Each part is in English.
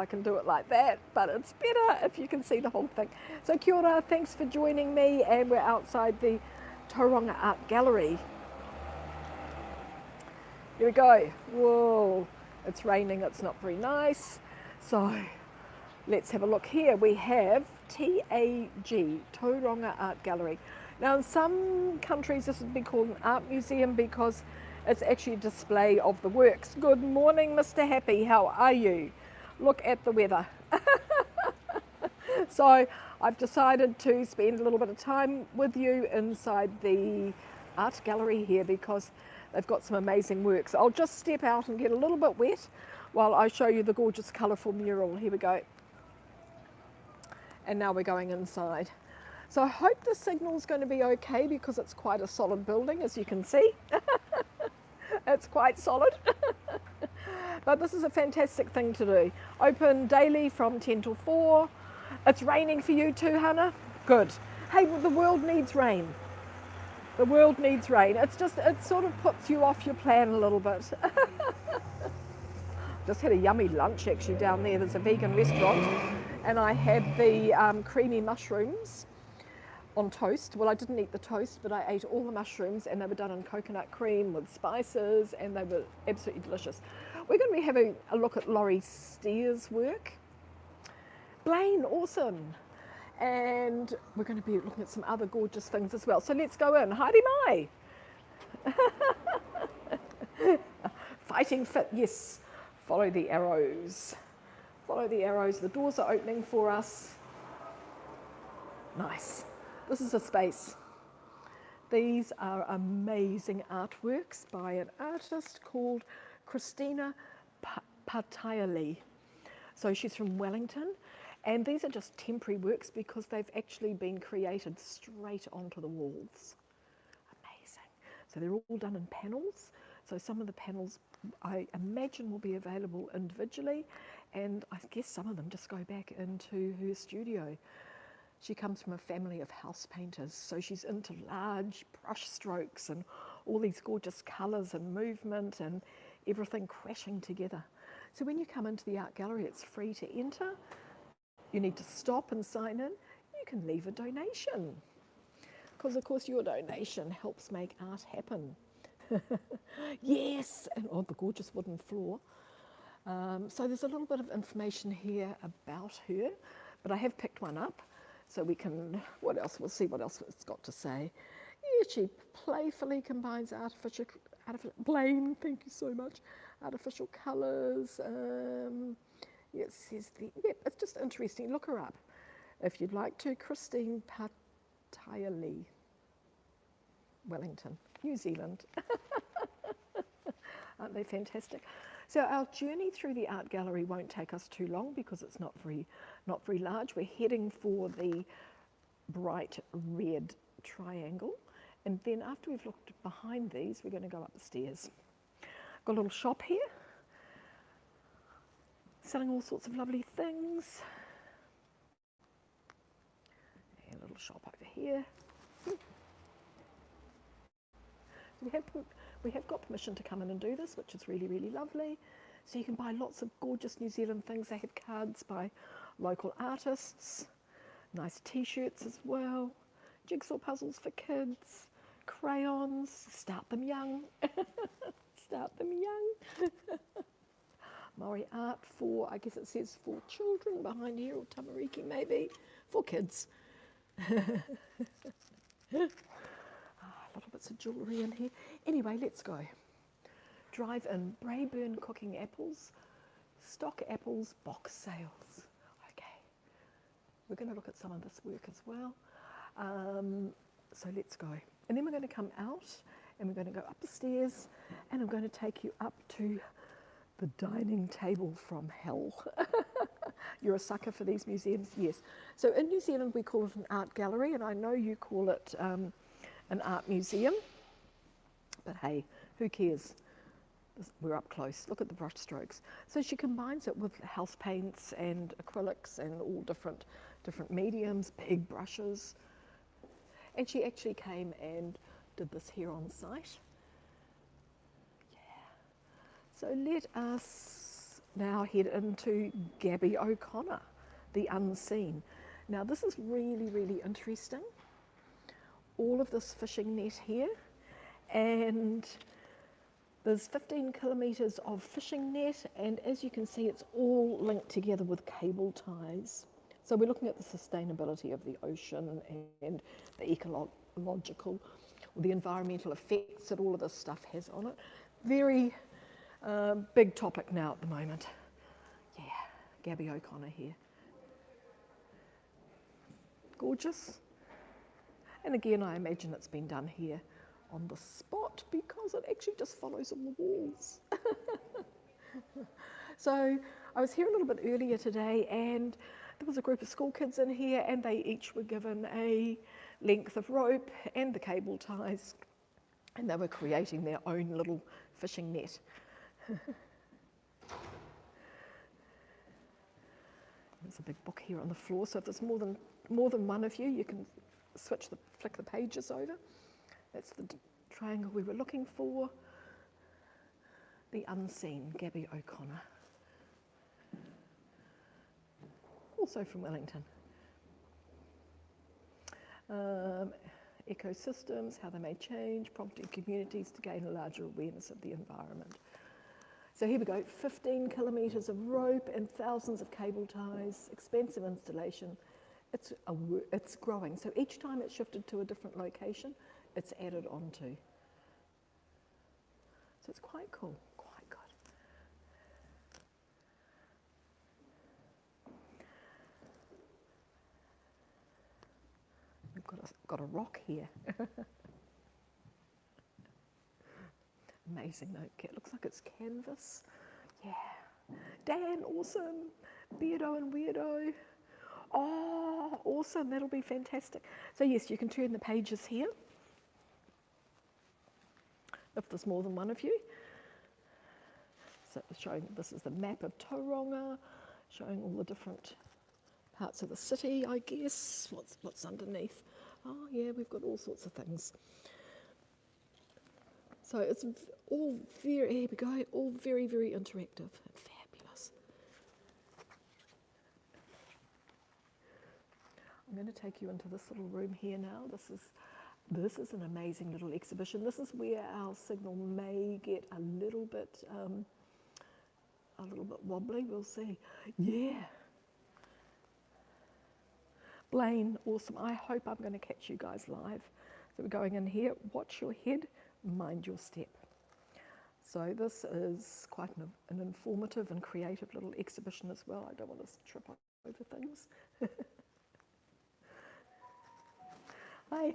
I can do it like that, but it's better if you can see the whole thing. So kia ora, thanks for joining me, and we're outside the Tauranga Art Gallery. Here we go. Whoa, it's raining, it's not very nice. So let's have a look here. We have TAG, Tauranga Art Gallery. Now in some countries this would be called an art museum because it's actually a display of the works. Good morning, Mr. Happy, how are you? Look at the weather. So I've decided to spend a little bit of time with you inside the art gallery here because they've got some amazing works. I'll just step out and get a little bit wet while I show you the gorgeous colourful mural. Here we go. And now we're going inside. So I hope the signal's going to be okay because it's quite a solid building, as you can see. It's quite solid. But this is a fantastic thing to do. Open daily from 10 till 4. It's raining for you too, Hannah? Good. Hey, well, the world needs rain. The world needs rain. It's just, it sort of puts you off your plan a little bit. Just had a yummy lunch actually down there. There's a vegan restaurant and I had the creamy mushrooms on toast. Well, I didn't eat the toast, but I ate all the mushrooms and they were done in coconut cream with spices and they were absolutely delicious. We're going to be having a look at Laurie Steer's work. Blaine, awesome. And we're going to be looking at some other gorgeous things as well. So let's go in. Haere mai. Fighting fit, yes. Follow the arrows. Follow the arrows. The doors are opening for us. Nice. This is a space. These are amazing artworks by an artist called Christina Patayali. So she's from Wellington, and these are just temporary works because they've actually been created straight onto the walls. Amazing. So they're all done in panels. So some of the panels I imagine will be available individually, and I guess some of them just go back into her studio. She comes from a family of house painters, so she's into large brush strokes and all these gorgeous colours and movement and everything crashing together. So when you come into the art gallery, it's free to enter. You need to stop and sign in. You can leave a donation because, of course, your donation helps make art happen. Yes, and oh, the gorgeous wooden floor. So there's a little bit of information here about her, but I have picked one up so we can, what else? We'll see what else it's got to say. Yeah, she playfully combines artificial Blaine, thank you so much, artificial colours. Yeah, it says it's just interesting. Look her up if you'd like to. Christine Patayali, Wellington, New Zealand. Aren't they fantastic? So our journey through the art gallery won't take us too long because it's not very large. We're heading for the bright red triangle, and then after we've looked behind these, we're going to go up the stairs. Got a little shop here, selling all sorts of lovely things. And a little shop over here. We have got permission to come in and do this, which is really, really lovely. So you can buy lots of gorgeous New Zealand things. They have cards by local artists, nice t-shirts as well, jigsaw puzzles for kids, crayons, start them young. Start them young. Maori art for, I guess it says for children behind here, or tamariki maybe, for kids. Little bits of jewellery in here. Anyway, let's go. Drive in. Braeburn cooking apples, stock apples, box sales. Okay, we're going to look at some of this work as well. So let's go. And then we're going to come out and we're going to go up the stairs and I'm going to take you up to the dining table from hell. You're a sucker for these museums? Yes. So in New Zealand we call it an art gallery, and I know you call it an art museum, but hey, who cares? We're up close. Look at the brush strokes. So she combines it with house paints and acrylics and all different mediums, big brushes. And she actually came and did this here on site. Yeah. So let us now head into Gabby O'Connor, the unseen. Now this is really, really interesting. All of this fishing net here, and there's 15 kilometres of fishing net, and as you can see, it's all linked together with cable ties. So we're looking at the sustainability of the ocean and the ecological, or the environmental effects that all of this stuff has on it. Very big topic now at the moment. Yeah, Gabby O'Connor here. Gorgeous. And again, I imagine it's been done here on the spot because it actually just follows on the walls. So I was here a little bit earlier today, and there was a group of school kids in here, and they each were given a length of rope and the cable ties, and they were creating their own little fishing net. There's a big book here on the floor, so if there's more than one of you, you can flick the pages over. That's the triangle we were looking for. The unseen, Gabby O'Connor. Also from Wellington. Ecosystems, how they may change, prompting communities to gain a larger awareness of the environment. So here we go, 15 kilometres of rope and thousands of cable ties, expensive installation. It's growing. So each time it's shifted to a different location, it's added onto. So it's quite cool, quite good. We've got a rock here. Amazing though, it looks like it's canvas. Yeah. Dan, awesome. Beardo and Weirdo. Oh, awesome, that'll be fantastic. So yes, you can turn the pages here, if there's more than one of you. So showing, this is the map of Tauranga, showing all the different parts of the city, I guess. What's underneath? Oh yeah, we've got all sorts of things. So it's all very, here we go, all very, very interactive and fabulous. I'm going to take you into this little room here now. This is an amazing little exhibition. This is where our signal may get a little bit wobbly. We'll see. Yeah. Blaine, awesome. I hope I'm going to catch you guys live. So we're going in here. Watch your head, mind your step. So this is quite an informative and creative little exhibition as well. I don't want to trip over things. Hi.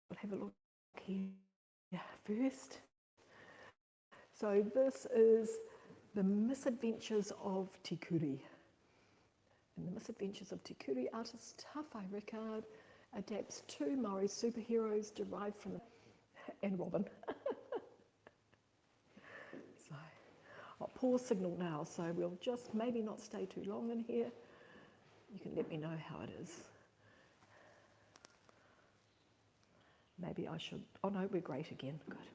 We'll have a look here first. So this is The Misadventures of Tikuri. And The Misadventures of Tikuri, artist Tawhai Rickard adapts two Maori superheroes derived from and Robin. So, poor signal now, so we'll just maybe not stay too long in here. You can let me know how it is. Maybe I should, oh no, we're great again, good.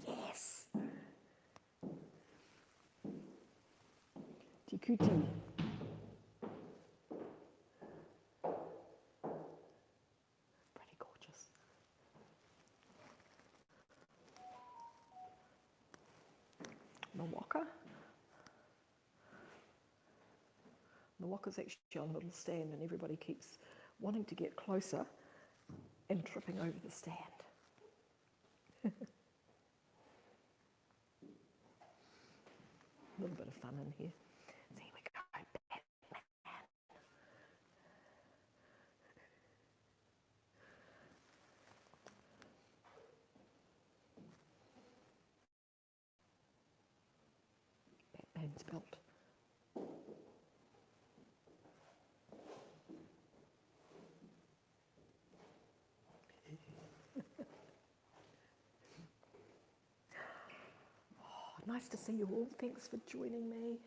Yes! Tikuti. Pretty gorgeous. The waka. The waka's actually on a little stand, and everybody keeps wanting to get closer and tripping over the stand. A little bit of fun in here. So here we go, Batman. Batman's belt. Nice to see you all. Thanks for joining me.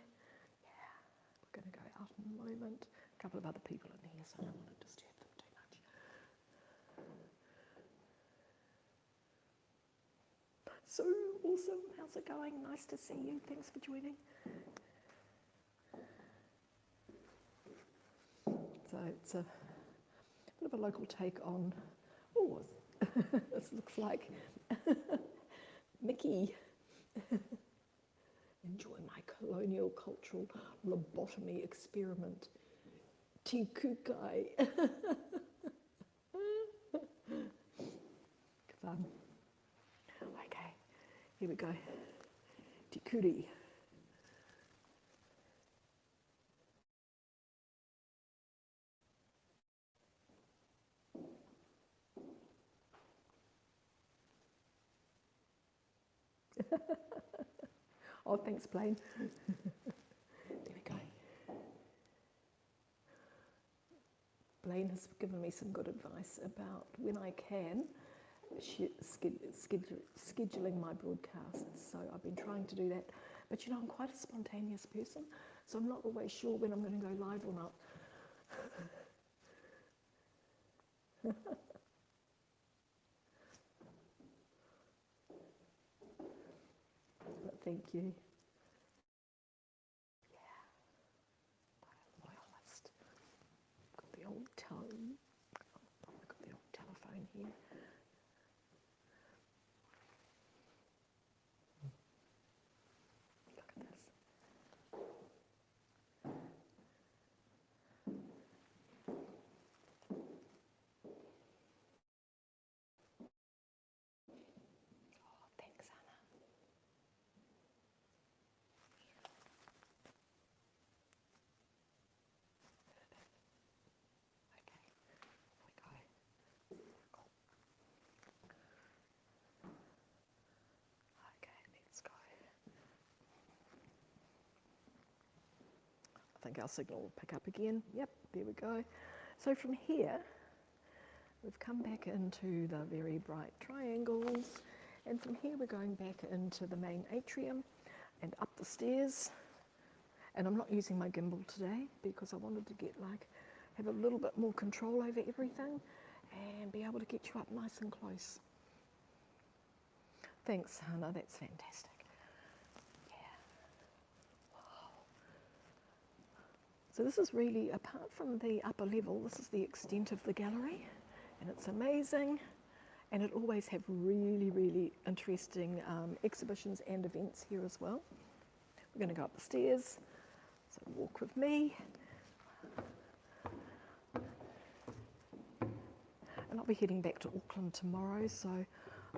Yeah, we're going to go out in a moment. A couple of other people in here, so I don't want to disturb them too much. So awesome. How's it going? Nice to see you. Thanks for joining. So it's a bit of a local take on, oh, this looks like Mickey. Enjoy my colonial cultural lobotomy experiment. Tikukai. Fun. Okay, here we go. Tikuri. Oh, thanks, Blaine. There we go. Blaine has given me some good advice about when I can scheduling my broadcasts. So I've been trying to do that. But you know, I'm quite a spontaneous person, so I'm not always sure when I'm going to go live or not. But thank you. Yeah, quite a loyalist. Got the old I've got the old telephone here. Look at this. Oh, thanks, Anna. Okay, we go. Okay, let's go. I think our signal will pick up again. Yep, there we go. So from here, we've come back into the very bright triangles, and from here we're going back into the main atrium and up the stairs. And I'm not using my gimbal today because I wanted to have a little bit more control over everything and be able to get you up nice and close. Thanks, Hannah, that's fantastic. Yeah. Wow. So this is really, apart from the upper level, this is the extent of the gallery, and it's amazing. And it always have really, really interesting exhibitions and events here as well. We're going to go up the stairs, so walk with me. And I'll be heading back to Auckland tomorrow, so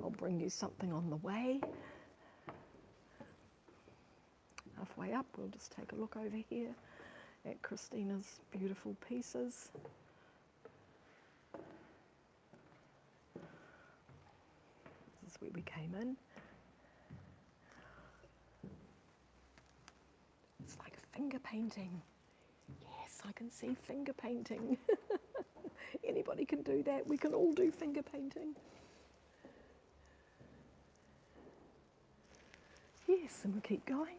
I'll bring you something on the way. Halfway up, we'll just take a look over here at Christina's beautiful pieces. This is where we came in. It's like finger painting. Yes, I can see finger painting. Anybody can do that. We can all do finger painting. Yes, and we'll keep going.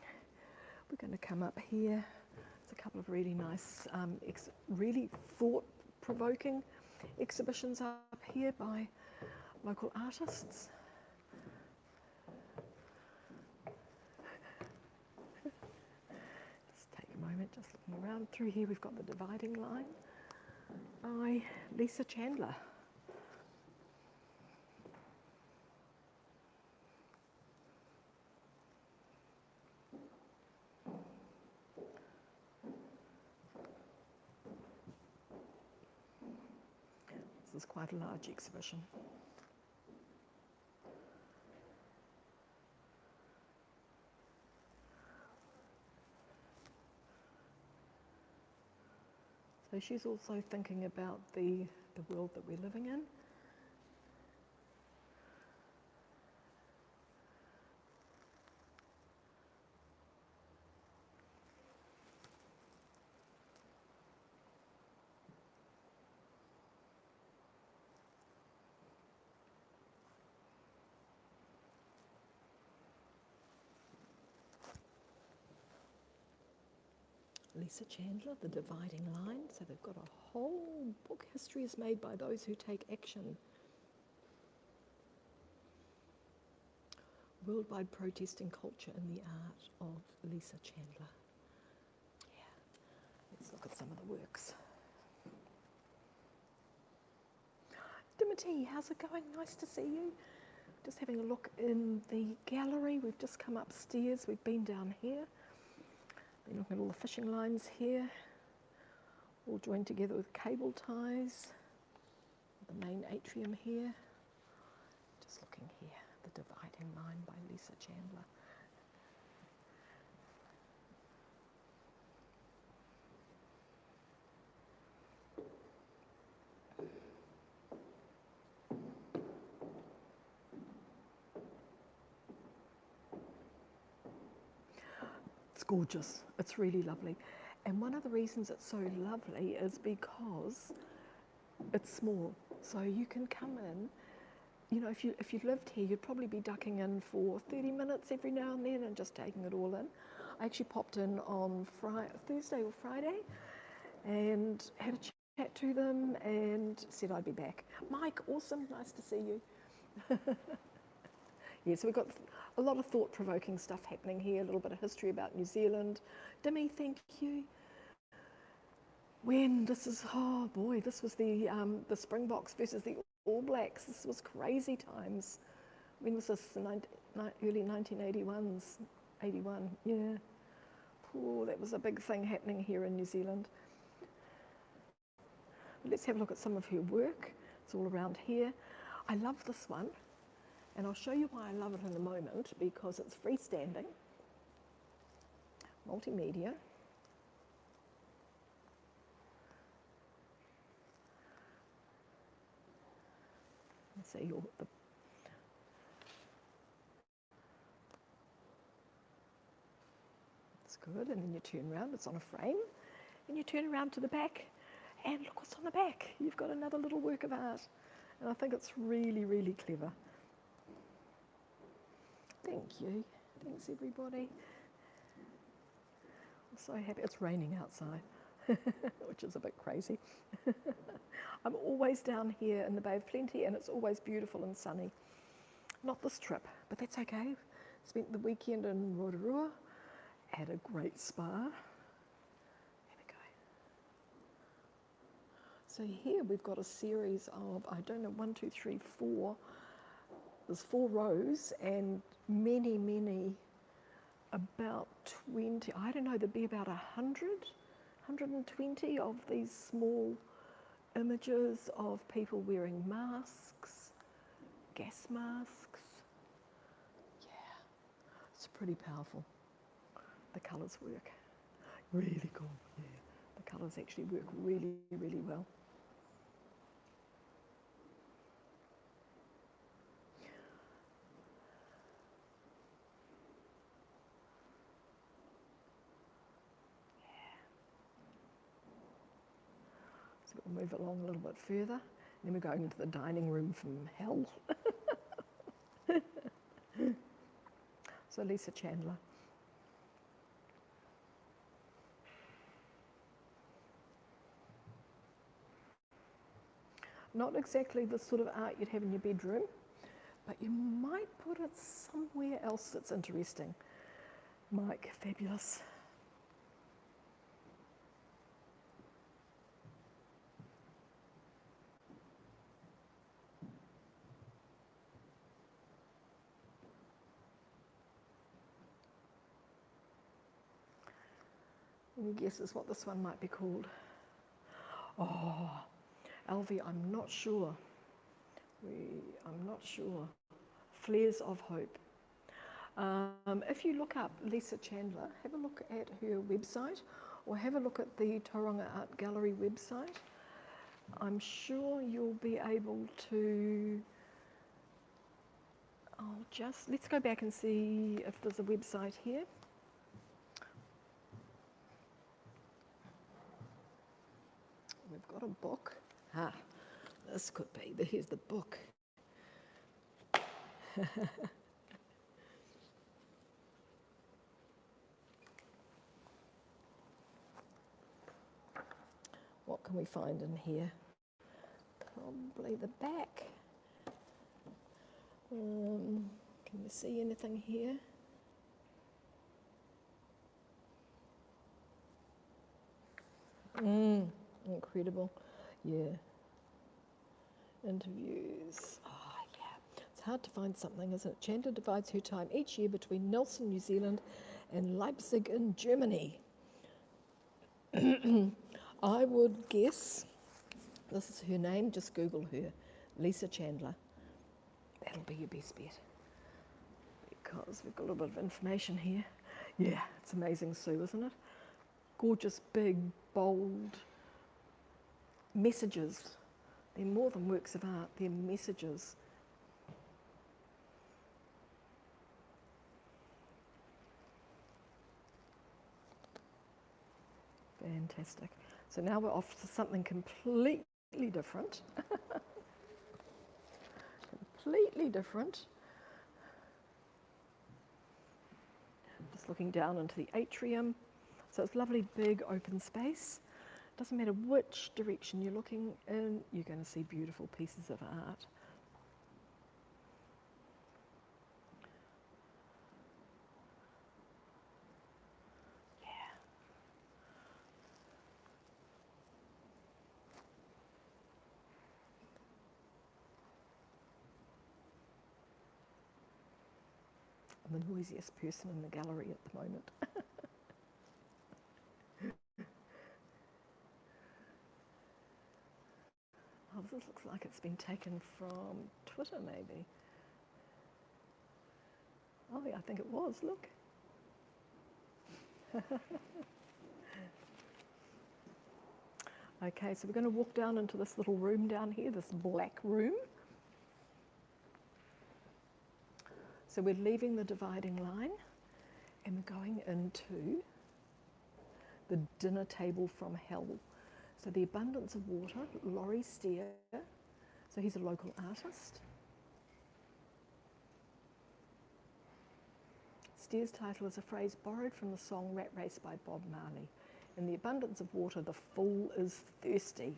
We're going to come up here. There's a couple of really nice, really thought-provoking exhibitions up here by local artists. Just take a moment, just looking around. Through here we've got The Dividing Line by Lisa Chandler. This is quite a large exhibition. So she's also thinking about the world that we're living in. Lisa Chandler, The Dividing Line. So they've got a whole book. History is made by those who take action. Worldwide Protesting Culture in the Art of Lisa Chandler. Yeah, let's look at some of the works. Dimity, how's it going? Nice to see you. Just having a look in the gallery. We've just come upstairs. We've been down here. Been looking at all the fishing lines here, all joined together with cable ties. The main atrium here. Just looking here, The Dividing Line by Lisa Chandler. It's gorgeous. It's really lovely. And one of the reasons it's so lovely is because it's small. So you can come in, you know, if you lived here, you'd probably be ducking in for 30 minutes every now and then and just taking it all in. I actually popped in on Thursday or Friday and had a chat to them and said I'd be back. Mike, awesome, nice to see you. Yeah, so we've got a lot of thought-provoking stuff happening here, a little bit of history about New Zealand. Dimmy, thank you. When this is, oh boy, this was the Springboks versus the All Blacks. This was crazy times. When was this? The early 1981s, 81, yeah. Oh, that was a big thing happening here in New Zealand. But let's have a look at some of her work. It's all around here. I love this one. And I'll show you why I love it in a moment, because it's freestanding, multimedia. Let's see it's good, and then you turn around, it's on a frame, and you turn around to the back, and look what's on the back. You've got another little work of art. And I think it's really, really clever. Thank you. Thanks, everybody. I'm so happy. It's raining outside, which is a bit crazy. I'm always down here in the Bay of Plenty, and it's always beautiful and sunny. Not this trip, but that's okay. Spent the weekend in Rotorua, had a great spa. There we go. So here we've got a series of, I don't know, 1, 2, 3, 4. There's 4 rows and many, many, about 20, I don't know, there'd be about 100, 120 of these small images of people wearing masks, gas masks. Yeah, it's pretty powerful. The colours work really cool. Yeah, the colours actually work really, really well. We'll move along a little bit further, and then we're going into the dining room from hell. So Lisa Chandler. Not exactly the sort of art you'd have in your bedroom, but you might put it somewhere else that's interesting. Mike, fabulous. Any guesses what this one might be called? Oh, Alvy, I'm not sure. I'm not sure. Flares of Hope. If you look up Lisa Chandler, have a look at her website, or have a look at the Tauranga Art Gallery website. I'm sure you'll be able to, let's go back and see if there's a website here. We've got a book. This could be, here's the book. What can we find in here? Probably the back. Can you see anything here? Incredible. Yeah. Interviews. Oh, yeah. It's hard to find something, isn't it? Chandler divides her time each year between Nelson, New Zealand, and Leipzig in Germany. I would guess, this is her name, just Google her, Lisa Chandler. That'll be your best bet. Because we've got a little bit of information here. Yeah, it's amazing, Sue, isn't it? Gorgeous, big, bold messages. They're more than works of art, they're messages. Fantastic. So now we're off to something completely different. Completely different. Just looking down into the atrium. So it's lovely big open space. Doesn't matter which direction you're looking in, you're going to see beautiful pieces of art. Yeah. I'm the noisiest person in the gallery at the moment. Oh, this looks like it's been taken from Twitter, maybe. Oh, yeah, I think it was, look. Okay, so we're going to walk down into this little room down here, this black room. So we're leaving the dividing line and we're going into the dinner table from hell. So the abundance of water, Laurie Steer, so he's a local artist. Steer's title is a phrase borrowed from the song Rat Race by Bob Marley. In the abundance of water, the fool is thirsty.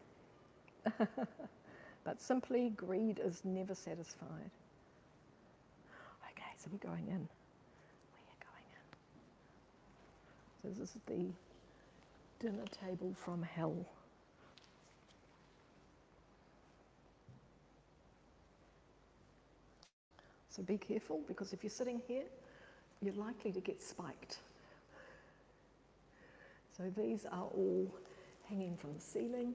But simply, greed is never satisfied. Okay, so we're going in. We're going in. So this is the dinner table from hell. So be careful, because if you're sitting here, you're likely to get spiked. So these are all hanging from the ceiling.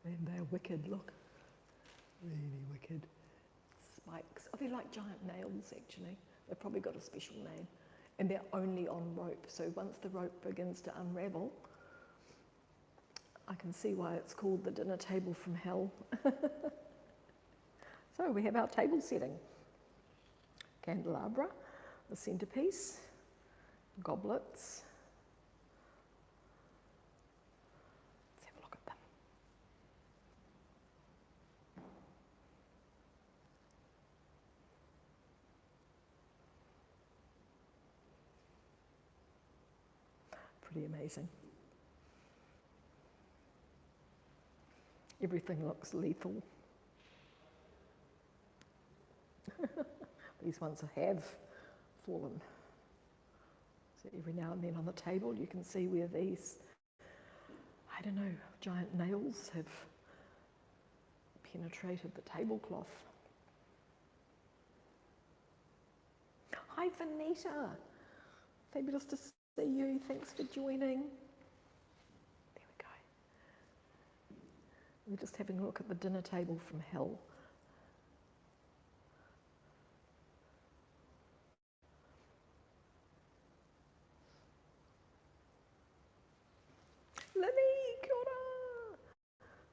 And they're wicked, look. Really wicked. Spikes. Oh, they're like giant nails, actually. They've probably got a special name. And they're only on rope. So once the rope begins to unravel, I can see why it's called the dinner table from hell. So we have our table setting. Candelabra, the centerpiece, goblets. Let's have a look at them. Pretty amazing. Everything looks lethal. These ones have fallen. So every now and then on the table you can see where these, I don't know, giant nails have penetrated the tablecloth. Hi Vanita, fabulous to see you, thanks for joining. There we go. We're just having a look at the dinner table from hell. Lily, kia ora.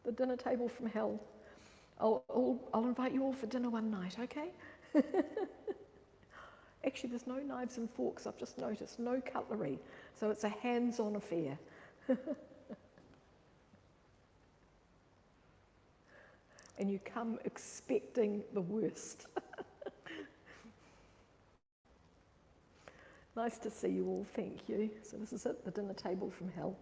The dinner table from hell. I'll invite you all for dinner one night, okay? Actually, there's no knives and forks, I've just noticed, no cutlery. So it's a hands-on affair. And you come expecting the worst. Nice to see you all, thank you. So this is it, the dinner table from hell.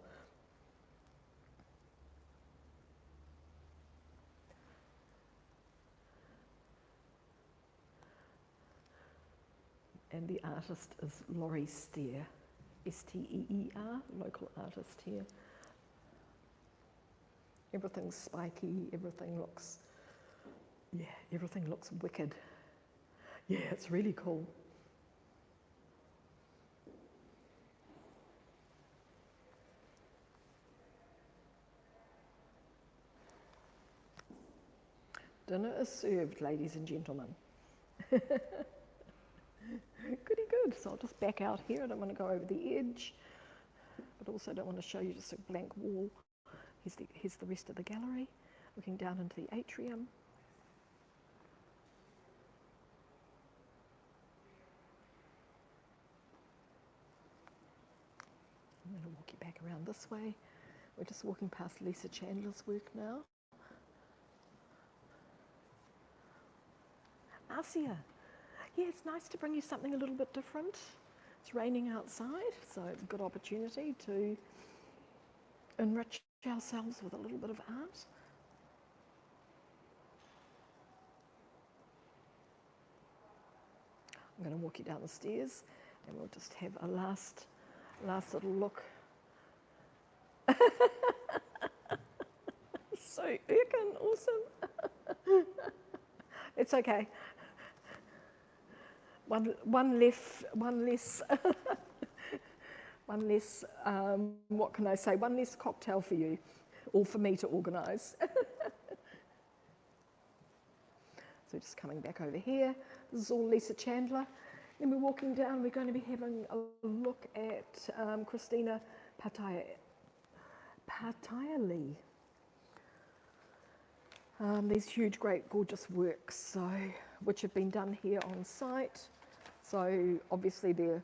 and the artist is Laurie Steer, S-T-E-E-R, local artist here. Everything's spiky, everything looks wicked. Yeah, it's really cool. Dinner is served, ladies and gentlemen. Goody good. So I'll just back out here. I don't want to go over the edge, but also don't want to show you just a blank wall. Here's the rest of the gallery, looking down into the atrium. I'm going to walk you back around this way. We're just walking past Lisa Chandler's work now. Asia. Yeah, it's nice to bring you something a little bit different. It's raining outside, so it's a good opportunity to enrich ourselves with a little bit of art. I'm going to walk you down the stairs and we'll just have a last little look. So Erkin, awesome. It's okay. One less, what can I say? One less cocktail for you, or for me to organise. So just coming back over here, this is all Lisa Chandler. Then we're walking down, we're going to be having a look at Christina Patayali. These huge, great, gorgeous works, which have been done here on site. So obviously they're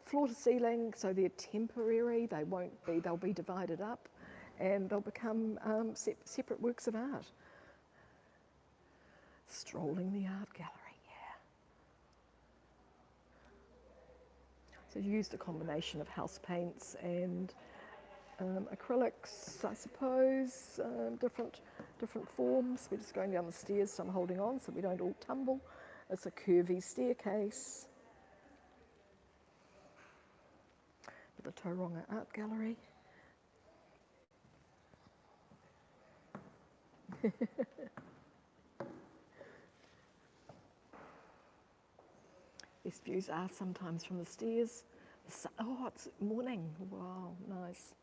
floor to ceiling, so they're temporary. They'll be divided up, and they'll become separate works of art. Strolling the art gallery, yeah. So you used a combination of house paints and acrylics, I suppose, different forms. We're just going down the stairs, so I'm holding on so we don't all tumble. It's a curvy staircase. The Tauranga Art Gallery. These views are sometimes from the stairs. Oh, it's morning. Wow, nice.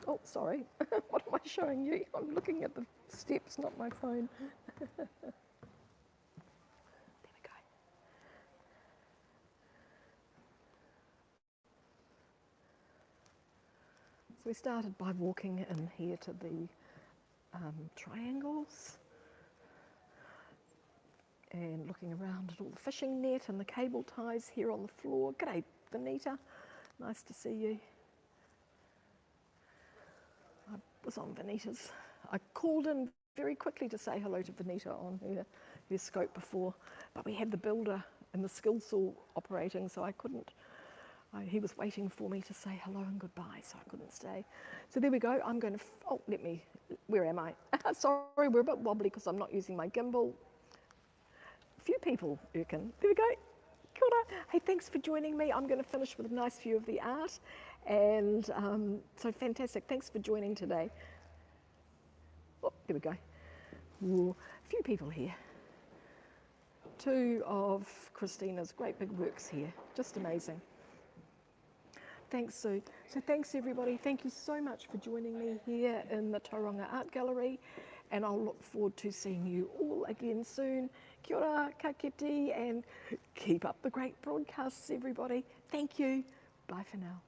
Oh, sorry. What am I showing you? I'm looking at the steps, not my phone. There we go. So we started by walking in here to the triangles and looking around at all the fishing net and the cable ties here on the floor. G'day, Vanita. Nice to see you. I was on Vanita's. I called in very quickly to say hello to Vanita on her scope before, but we had the builder and the skill saw operating, so I couldn't. He was waiting for me to say hello and goodbye, so I couldn't stay. So there we go. I'm going to, where am I? Sorry, we're a bit wobbly because I'm not using my gimbal. A few people, Erkin. There we go. Kia ora. Hey, thanks for joining me. I'm going to finish with a nice view of the art. And so fantastic. Thanks for joining today. Oh, there we go. Ooh, a few people here. Two of Christina's great big works here. Just amazing. Thanks, Sue. So thanks, everybody. Thank you so much for joining me here in the Tauranga Art Gallery. And I'll look forward to seeing you all again soon. Kia ora, ka kite, and keep up the great broadcasts, everybody. Thank you. Bye for now.